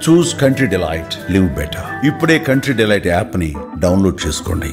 చూస్ country delight, live better. ఇప్పుడే country delight యాప్ని download చేసుకోండి.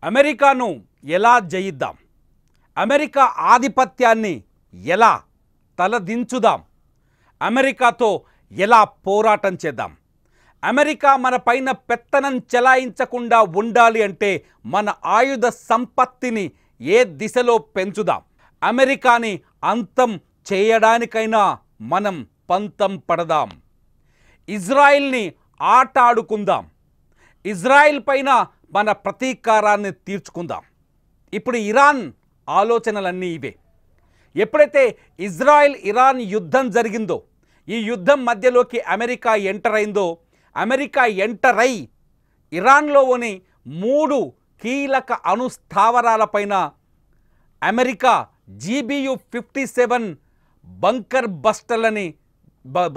అమెరికాను ఎలా జయిద్దాం, అమెరికా ఆధిపత్యాన్ని ఎలా తలదించుదాం, అమెరికాతో ఎలా పోరాటం చేద్దాం, అమెరికా మన పైన పెత్తనం చెలాయించకుండా ఉండాలి అంటే మన ఆయుధ సంపత్తిని ఏ దిశలో పెంచుదాం, అమెరికాని అంతం చేయడానికైనా మనం పంతం పడదాం, ఇజ్రాయిల్ని ఆట ఆడుకుందాం, ఇజ్రాయిల్ పైన మన ప్రతీకారాన్ని తీర్చుకుందాం. ఇప్పుడు ఇరాన్ ఆలోచనలన్నీ ఇవే. ఎప్పుడైతే ఇజ్రాయిల్ ఇరాన్ యుద్ధం జరిగిందో, ఈ యుద్ధం మధ్యలోకి అమెరికా ఎంటర్ అయిందో, అమెరికా ఎంటర్ అయి ఇరాన్లోని 3 కీలక అణుస్థావరాలపైన అమెరికా GBU-57 బంకర్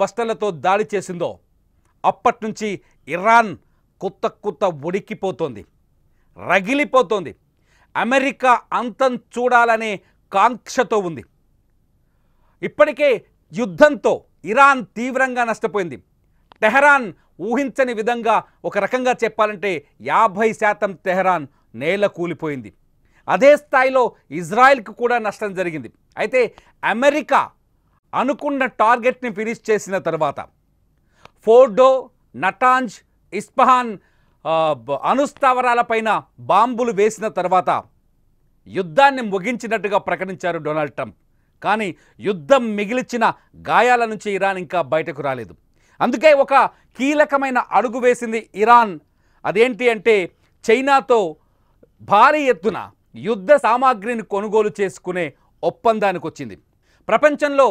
బస్టర్లతో దాడి చేసిందో అప్పటి నుంచి ఇరాన్ కొత్త ఉడికిపోతోంది, రగిలిపోతోంది. అమెరికా అంతం చూడాలనే కాంక్షతో ఉంది. ఇప్పటికే యుద్ధంతో ఇరాన్ తీవ్రంగా నష్టపోయింది. టెహరాన్ ఊహించని విధంగా, ఒక రకంగా చెప్పాలంటే 50% టెహరాన్ నేల కూలిపోయింది. అదే స్థాయిలో ఇజ్రాయెల్కి కూడా నష్టం జరిగింది. అయితే అమెరికా అనుకున్న టార్గెట్ని ఫినిష్ చేసిన తర్వాత ఫోర్డో, నటాంజ్, ఇస్ఫహాన్ అణుస్థావరాలపైన బాంబులు వేసిన తర్వాత యుద్ధాన్ని ముగించినట్టుగా ప్రకటించారు డొనాల్డ్ ట్రంప్. కానీ యుద్ధం మిగిల్చిన గాయాల నుంచి ఇరాన్ ఇంకా బయటకు రాలేదు. అందుకే ఒక కీలకమైన అడుగు వేసింది ఇరాన్. అదేంటి అంటే చైనాతో భారీ ఎత్తున యుద్ధ సామాగ్రిని కొనుగోలు చేసుకునే ఒప్పందానికి వచ్చింది. ప్రపంచంలో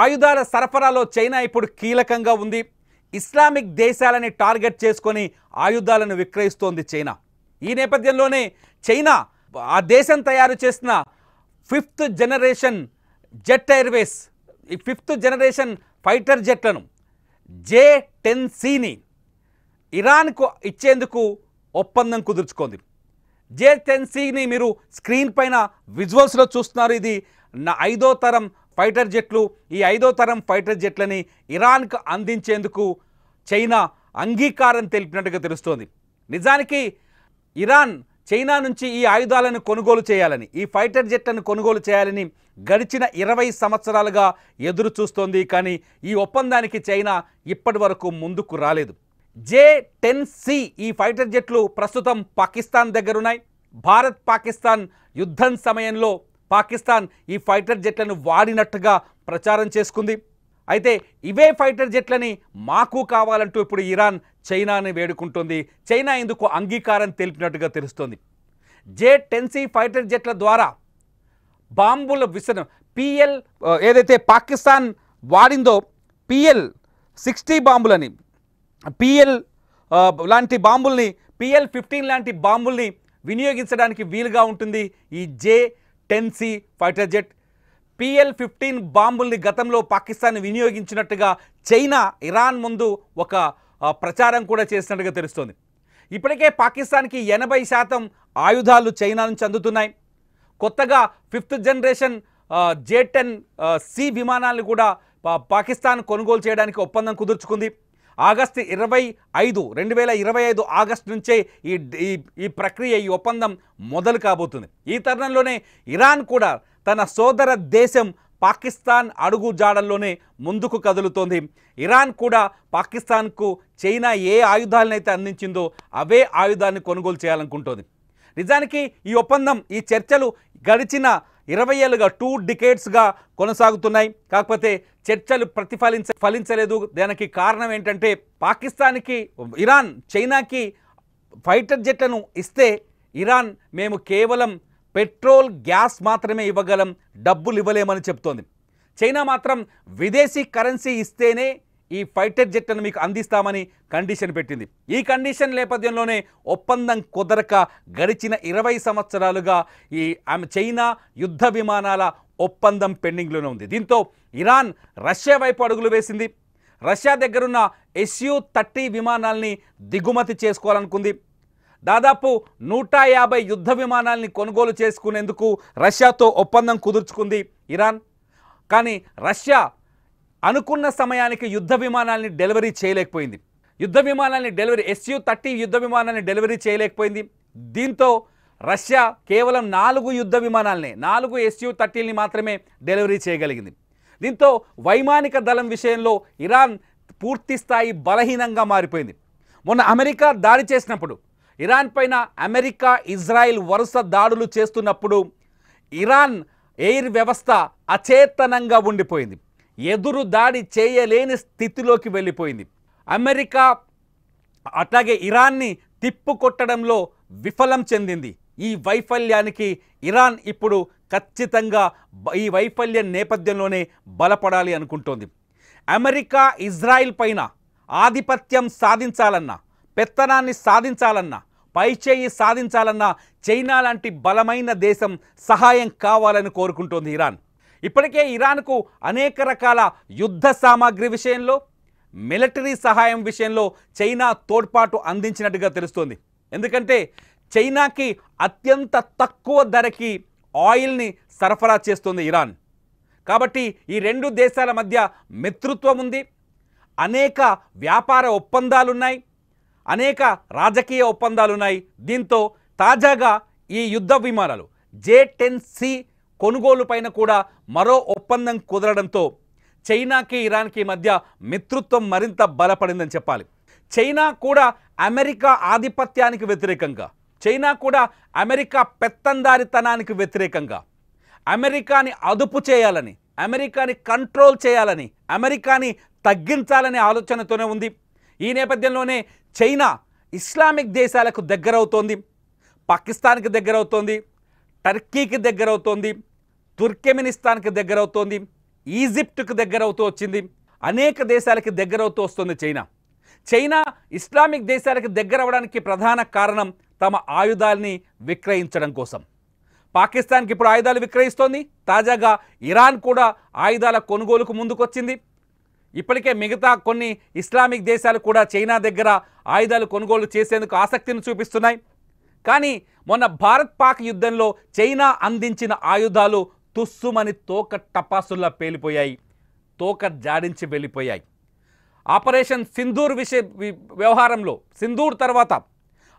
ఆయుధాల సరఫరాలో చైనా ఇప్పుడు కీలకంగా ఉంది. ఇస్లామిక్ దేశాలని టార్గెట్ చేసుకొని ఆయుధాలను విక్రయిస్తోంది చైనా. ఈ నేపథ్యంలోనే చైనా ఆ దేశం తయారు చేసిన 5th జనరేషన్ జెట్ ఎయిర్వేస్, ఈ 5th జనరేషన్ ఫైటర్ జెట్లను J-10Cని ఇరాన్కు ఇచ్చేందుకు ఒప్పందం కుదుర్చుకుంది. J-10Cని మీరు స్క్రీన్ పైన విజువల్స్లో చూస్తున్నారు. ఇది 5వ తరం ఫైటర్ జెట్లు. ఈ 5వ తరం ఫైటర్ జెట్లని ఇరాన్కు అందించేందుకు చైనా అంగీకారం తెలిపినట్టుగా తెలుస్తోంది. నిజానికి ఇరాన్ చైనా నుంచి ఈ ఆయుధాలను కొనుగోలు చేయాలని, ఈ ఫైటర్ జెట్లను కొనుగోలు చేయాలని గడిచిన 20 సంవత్సరాలుగా ఎదురు చూస్తోంది. కానీ ఈ ఒప్పందానికి చైనా ఇప్పటి వరకు ముందుకు రాలేదు. J-10C ఈ ఫైటర్ జెట్లు ప్రస్తుతం పాకిస్తాన్ దగ్గరున్నాయి. భారత్ పాకిస్తాన్ యుద్ధం సమయంలో పాకిస్తాన్ ఈ ఫైటర్ జెట్లను వాడినట్టుగా ప్రచారం చేసుకుంది. అయితే ఇవే ఫైటర్ జెట్లని మాకు కావాలంటూ ఇప్పుడు ఇరాన్ చైనాని వేడుకుంటుంది. చైనా ఇందుకు అంగీకారం తెలిపినట్టుగా తెలుస్తోంది. J-10C ఫైటర్ జెట్ల ద్వారా బాంబుల విసరణ PL ఏదైతే పాకిస్తాన్ వాడిందో PL-60 బాంబులని, PL లాంటి బాంబుల్ని, PL-15 లాంటి బాంబుల్ని వినియోగించడానికి వీలుగా ఉంటుంది ఈ J-10C ఫైటర్ జెట్. PL-15 బాంబుల్ని గతంలో పాకిస్తాన్ వినియోగించినట్టుగా చైనా ఇరాన్ ముందు ఒక ప్రచారం కూడా చేసినట్టుగా తెలుస్తోంది. ఇప్పటికే పాకిస్తాన్కి 80% ఆయుధాలు చైనా నుంచి అందుతున్నాయి. కొత్తగా 5th జనరేషన్ J-10C విమానాలను కూడా పాకిస్తాన్ కొనుగోలు చేయడానికి ఒప్పందం కుదుర్చుకుంది. ఆగస్టు 25, 2025 ఆగస్టు నుంచే ఈ ప్రక్రియ, ఈ ఒప్పందం మొదలు కాబోతుంది. ఈ తరుణంలోనే ఇరాన్ కూడా తన సోదర దేశం పాకిస్తాన్ అడుగు జాడల్లోనే ముందుకు కదులుతోంది. ఇరాన్ కూడా పాకిస్తాన్కు చైనా ఏ ఆయుధాలనైతే అందించిందో అవే ఆయుధాన్ని కొనుగోలు చేయాలనుకుంటోంది. నిజానికి ఈ ఒప్పందం, ఈ చర్చలు గడిచిన 20 ఏళ్ళుగా 2 డికేడ్స్గా కొనసాగుతున్నాయి. కాకపోతే చర్చలు ఫలించలేదు. దానికి కారణం ఏంటంటే పాకిస్తాన్కి, ఇరాన్ చైనాకి ఫైటర్ జెట్లను ఇస్తే ఇరాన్ మేము కేవలం పెట్రోల్, గ్యాస్ మాత్రమే ఇవ్వగలం, డబ్బులు ఇవ్వలేమని చెప్తోంది. చైనా మాత్రం విదేశీ కరెన్సీ ఇస్తేనే ఈ ఫైటర్ జెట్లను మీకు అందిస్తామని కండిషన్ పెట్టింది. ఈ కండిషన్ నేపథ్యంలోనే ఒప్పందం కుదరక గడిచిన 20 సంవత్సరాలుగా ఈ చైనా యుద్ధ విమానాల ఒప్పందం పెండింగ్లోనే ఉంది. దీంతో ఇరాన్ రష్యా వైపు అడుగులు వేసింది. రష్యా దగ్గరున్న Su-30 విమానాల్ని దిగుమతి చేసుకోవాలనుకుంది. దాదాపు 150 యుద్ధ విమానాల్ని కొనుగోలు చేసుకునేందుకు రష్యాతో ఒప్పందం కుదుర్చుకుంది ఇరాన్. కానీ రష్యా అనుకున్న సమయానికి యుద్ధ విమానాల్ని డెలివరీ చేయలేకపోయింది. యుద్ధ విమానాల్ని Su-30 యుద్ధ విమానాన్ని డెలివరీ చేయలేకపోయింది. దీంతో రష్యా కేవలం 4 యుద్ధ విమానాలనే 4 Su-30ని మాత్రమే డెలివరీ చేయగలిగింది. దీంతో వైమానిక దళం విషయంలో ఇరాన్ పూర్తి స్థాయి బలహీనంగా మారిపోయింది. మొన్న అమెరికా దాడి చేసినప్పుడు ఇరాన్ పైన అమెరికా ఇజ్రాయిల్ వరుస దాడులు చేస్తున్నప్పుడు ఇరాన్ ఎయిర్ వ్యవస్థ అచేతనంగా ఉండిపోయింది. ఎదురు దాడి చేయలేని స్థితిలోకి వెళ్ళిపోయింది. అమెరికా అట్లాగే ఇరాన్ని తిప్పుకొట్టడంలో విఫలం చెందింది. ఈ వైఫల్యానికి ఇరాన్ ఇప్పుడు ఖచ్చితంగా ఈ వైఫల్యం నేపథ్యంలోనే బలపడాలి అనుకుంటోంది. అమెరికా ఇజ్రాయిల్ పైన ఆధిపత్యం సాధించాలన్నా, పెత్తనాన్ని సాధించాలన్నా, పైచేయి సాధించాలన్నా చైనా లాంటి బలమైన దేశం సహాయం కావాలని కోరుకుంటోంది ఇరాన్. ఇప్పటికే ఇరాన్కు అనేక రకాల యుద్ధ సామాగ్రి విషయంలో, మిలిటరీ సహాయం విషయంలో చైనా తోడ్పాటు అందించినట్టుగా తెలుస్తోంది. ఎందుకంటే చైనాకి అత్యంత తక్కువ ధరకి ఆయిల్ని సరఫరా చేస్తుంది ఇరాన్. కాబట్టి ఈ రెండు దేశాల మధ్య మిత్రత్వం ఉంది, అనేక వ్యాపార ఒప్పందాలున్నాయి, అనేక రాజకీయ ఒప్పందాలున్నాయి. దీంతో తాజాగా ఈ యుద్ధ విమానాలు J-10C కొనుగోలు పైన కూడా మరో ఒప్పందం కుదరడంతో చైనాకి ఇరాన్కి మధ్య మిత్రత్వం మరింత బలపడిందని చెప్పాలి. చైనా కూడా అమెరికా ఆధిపత్యానికి వ్యతిరేకంగా, చైనా కూడా అమెరికా పెత్తందారితనానికి వ్యతిరేకంగా, అమెరికాని అదుపు చేయాలని, అమెరికాని కంట్రోల్ చేయాలని, అమెరికాని తగ్గించాలనే ఆలోచనతోనే ఉంది. ఈ నేపథ్యంలోనే చైనా ఇస్లామిక్ దేశాలకు దగ్గరవుతోంది, పాకిస్తాన్కి దగ్గరవుతోంది, టర్కీకి దగ్గరవుతోంది, తుర్కెమినిస్తాన్కి దగ్గరవుతోంది, ఈజిప్ట్కి దగ్గరవుతూ వచ్చింది, అనేక దేశాలకి దగ్గరవుతూ వస్తుంది చైనా ఇస్లామిక్ దేశాలకు దగ్గరవడానికి ప్రధాన కారణం తమ ఆయుధాల్ని విక్రయించడం కోసం. పాకిస్తాన్కి ఇప్పుడు ఆయుధాలు విక్రయిస్తోంది. తాజాగా ఇరాన్ కూడా ఆయుధాల కొనుగోలుకు ముందుకొచ్చింది. ఇప్పటికే మిగతా కొన్ని ఇస్లామిక్ దేశాలు కూడా చైనా దగ్గర ఆయుధాలు కొనుగోలు చేసేందుకు ఆసక్తిని చూపిస్తున్నాయి. కానీ మొన్న భారత్ పాక్ యుద్ధంలో చైనా అందించిన ఆయుధాలు తుస్సుమని తోక టపాసుల్లా పేలిపోయాయి, తోక జాడించి వెళ్ళిపోయాయి. ఆపరేషన్ సింధూర్ వ్యవహారంలో, సింధూర్ తర్వాత,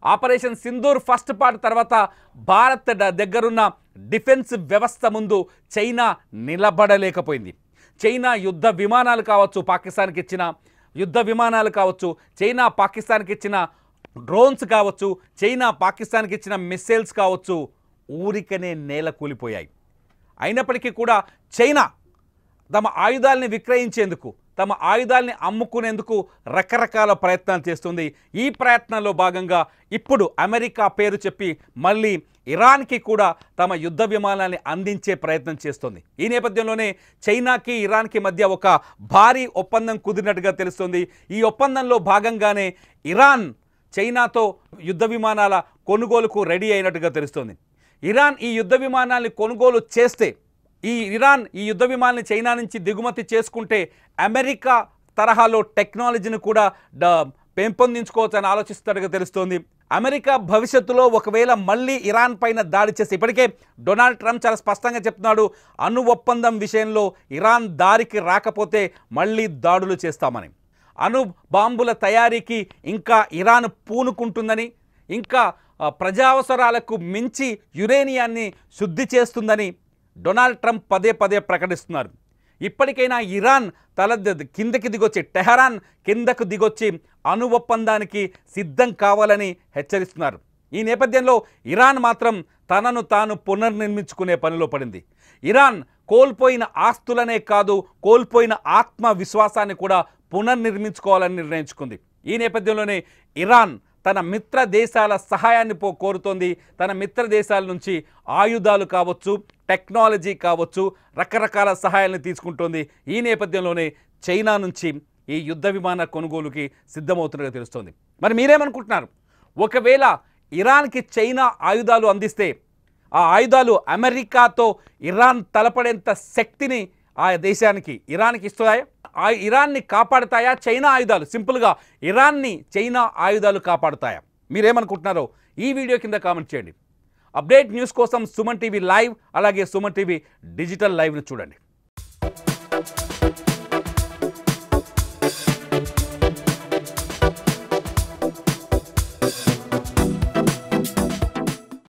ఆపరేషన్ సింధూర్ ఫస్ట్ పార్ట్ తర్వాత భారత్ దగ్గరున్న డిఫెన్స్ వ్యవస్థ ముందు చైనా నిలబడలేకపోయింది. చైనా యుద్ధ విమానాలు కావచ్చు, పాకిస్తాన్కి ఇచ్చిన యుద్ధ విమానాలు కావచ్చు, చైనా పాకిస్తాన్కి ఇచ్చిన డ్రోన్స్ కావచ్చు, చైనా పాకిస్తాన్కి ఇచ్చిన మిస్సైల్స్ కావచ్చు, ఊరికనే నేల కూలిపోయాయి. అయినప్పటికీ కూడా చైనా తమ ఆయుధాలని విక్రయించేందుకు, తమ ఆయుధాలని అమ్ముకునేందుకు రకరకాల ప్రయత్నాలు చేస్తుంది. ఈ ప్రయత్నంలో భాగంగా ఇప్పుడు అమెరికా పేరు చెప్పి మళ్ళీ ఇరాన్కి కూడా తమ యుద్ధ విమానాన్ని అందించే ప్రయత్నం చేస్తుంది. ఈ నేపథ్యంలోనే చైనాకి ఇరాన్కి మధ్య ఒక భారీ ఒప్పందం కుదిరినట్టుగా తెలుస్తుంది. ఈ ఒప్పందంలో భాగంగానే ఇరాన్ చైనాతో యుద్ధ విమానాల కొనుగోలుకు రెడీ అయినట్టుగా తెలుస్తుంది. ఇరాన్ ఈ యుద్ధ విమానాల్ని కొనుగోలు చేస్తే, ఇరాన్ ఈ యుద్ధ విమానాన్ని చైనా నుంచి దిగుమతి చేసుకుంటే అమెరికా తరహాలో టెక్నాలజీని కూడా పెంపొందించుకోవచ్చని ఆలోచిస్తున్నట్టుగా తెలుస్తోంది. అమెరికా భవిష్యత్తులో ఒకవేళ మళ్ళీ ఇరాన్ పైన దాడి చేసి, ఇప్పటికే డొనాల్డ్ ట్రంప్ చాలా స్పష్టంగా చెప్తున్నాడు, అణు ఒప్పందం విషయంలో ఇరాన్ దారికి రాకపోతే మళ్ళీ దాడులు చేస్తామని. అణు బాంబుల తయారీకి ఇంకా ఇరాన్ పూనుకుంటుందని, ఇంకా ప్రజావసరాలకు మించి యురేనియాన్ని శుద్ధి చేస్తుందని డొనాల్డ్ ట్రంప్ పదే పదే ప్రకటిస్తున్నారు. ఇప్పటికైనా ఇరాన్ కిందకి దిగొచ్చి, టెహరాన్ కిందకు దిగొచ్చి అణు ఒప్పందానికి సిద్ధం కావాలని హెచ్చరిస్తున్నారు. ఈ నేపథ్యంలో ఇరాన్ మాత్రం తనను తాను పునర్నిర్మించుకునే పనిలో పడింది. ఇరాన్ కోల్పోయిన ఆస్తులనే కాదు, కోల్పోయిన ఆత్మవిశ్వాసాన్ని కూడా పునర్నిర్మించుకోవాలని నిర్ణయించుకుంది. ఈ నేపథ్యంలోనే ఇరాన్ తన మిత్ర దేశాల సహాయాన్ని కోరుతోంది. తన మిత్ర దేశాల నుంచి ఆయుధాలు కావచ్చు, టెక్నాలజీ కావచ్చు, రకరకాల సహాయాన్ని తీసుకుంటోంది. ఈ నేపథ్యంలోనే చైనా నుంచి ఈ యుద్ధ విమాన కొనుగోలుకి సిద్ధమవుతున్నట్టుగా తెలుస్తోంది. మరి మీరేమనుకుంటున్నారు? ఒకవేళ ఇరాన్కి చైనా ఆయుధాలు అందిస్తే ఆ ఆయుధాలు అమెరికాతో ఇరాన్ తలపడేంత శక్తిని ఆ దేశానికి, ఇరాన్కి ఇస్తాయా? ఇరాన్ని కాపాడుతాయా చైనా ఆయుధాలు? సింపుల్గా, ఇరాన్ని చైనా ఆయుధాలు కాపాడుతాయా? మీరేమనుకుంటున్నారో ఈ వీడియో కింద కామెంట్ చేయండి. అప్డేట్ న్యూస్ కోసం సుమన్ టీవీ లైవ్ అలాగే సుమన్ టీవీ డిజిటల్ లైవ్ను చూడండి.